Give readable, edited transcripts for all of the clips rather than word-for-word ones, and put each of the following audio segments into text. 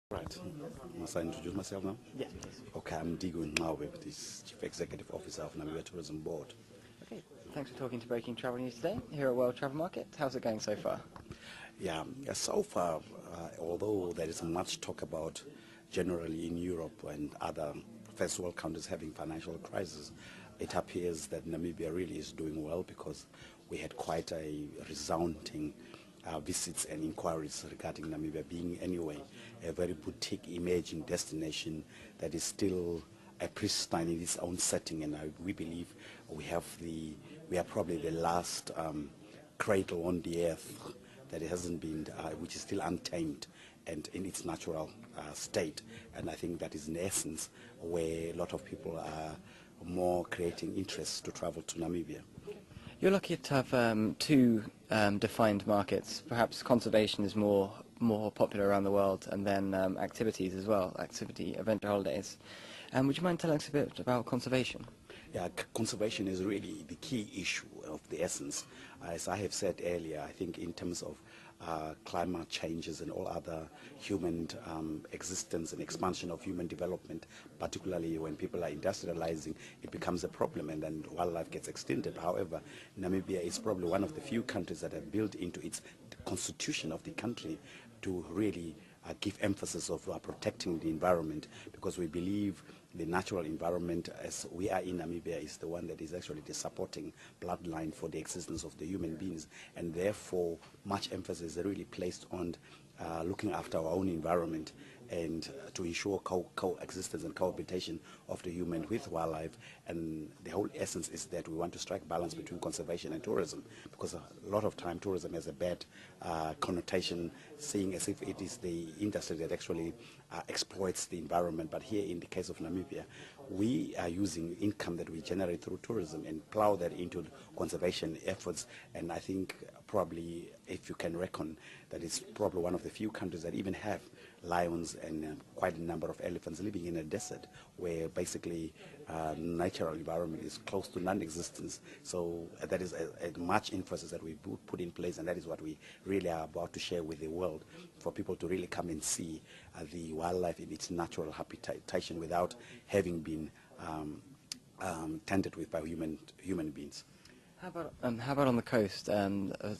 Right. Must I introduce myself now? Yes, please. Okay, I'm Digu Naobeb, the Chief Executive Officer of Namibia Tourism Board. Okay, thanks for talking to Breaking Travel News today here at World Travel Market. How's it going so far? So far, although there is much talk about generally in Europe and other first world countries having financial crisis, it appears that Namibia really is doing well because we had quite a resounding visits and inquiries regarding Namibia being anyway a very boutique emerging destination that is still a pristine in its own setting, and we believe we are probably the last cradle on the earth that it hasn't been, which is still untamed and in its natural state. And I think that is in essence where a lot of people are more creating interest to travel to Namibia. You're lucky to have two defined markets. Perhaps conservation is more popular around the world, and then activities as well, adventure holidays. Would you mind telling us a bit about conservation? Yeah, conservation is really the key issue of the essence. As I have said earlier, I think in terms of climate changes and all other human existence and expansion of human development, particularly when people are industrializing, it becomes a problem and then wildlife gets extincted. However, Namibia is probably one of the few countries that have built into its constitution of the country to really give emphasis of protecting the environment, because we believe the natural environment as we are in Namibia is the one that is actually the supporting bloodline for the existence of the human beings, and therefore much emphasis is really placed on looking after our own environment and to ensure coexistence and cohabitation of the human with wildlife. And the whole essence is that we want to strike balance between conservation and tourism, because a lot of time tourism has a bad connotation, seeing as if it is the industry that actually exploits the environment. But here in the case of Namibia, we are using income that we generate through tourism and plow that into conservation efforts. And I think probably, if you can reckon, that it's probably one of the few countries that even have lions and quite a number of elephants living in a desert where basically natural environment is close to non-existence. So that is a much emphasis that we put in place, and that is what we really are about to share with the world, for people to really come and see the wildlife in its natural habitation without having been tended with by human beings. How about on the coast? A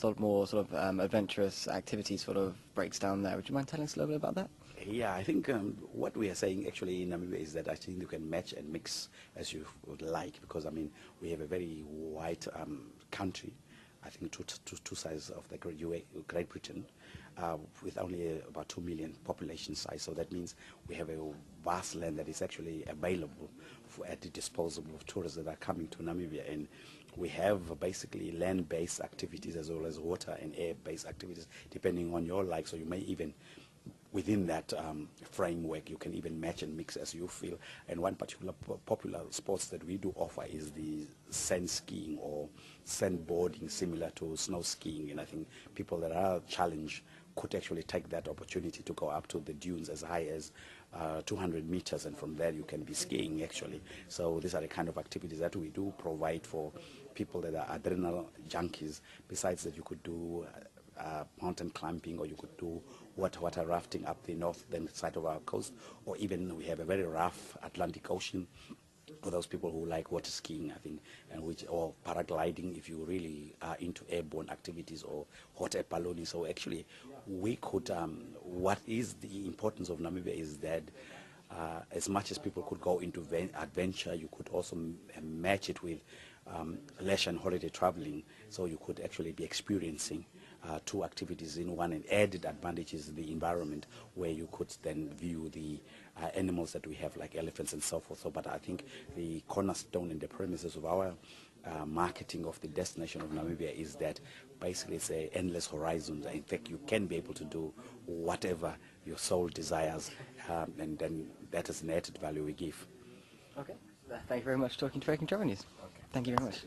lot more sort of adventurous activity sort of breaks down there. Would you mind telling us a little bit about that? Yeah, I think what we are saying actually in Namibia is that I think you can match and mix as you would like, because I mean we have a very wide country. I think two sides of the Great Britain, with only about 2 million population size. So that means we have a vast land that is actually available at the disposal of tourists that are coming to Namibia. And we have basically land-based activities as well as water and air-based activities, depending on your like. So you may even, within that framework, you can even match and mix as you feel. And one particular popular sports that we do offer is the sand skiing or sandboarding, similar to snow skiing. And I think people that are challenged could actually take that opportunity to go up to the dunes as high as 200 meters, and from there you can be skiing actually. So these are the kind of activities that we do provide for people that are adrenal junkies. Besides that, you could do mountain climbing, or you could do water rafting up the northern side of our coast, or even we have a very rough Atlantic Ocean for those people who like water skiing, I think, and or paragliding if you really are into airborne activities, or hot air ballooning. So actually, we could. What is the importance of Namibia is that as much as people could go into adventure, you could also match it with leisure and holiday traveling. So you could actually be experiencing two activities in one, and added advantage is the environment, where you could then view the animals that we have, like elephants and so forth. So, but I think the cornerstone and the premises of our marketing of the destination of Namibia is that basically it's a endless horizons. In fact, you can be able to do whatever your soul desires, and then that is an added value we give. Okay. Thank you very much for talking to Breaking Travel News. Okay. Thank you very much.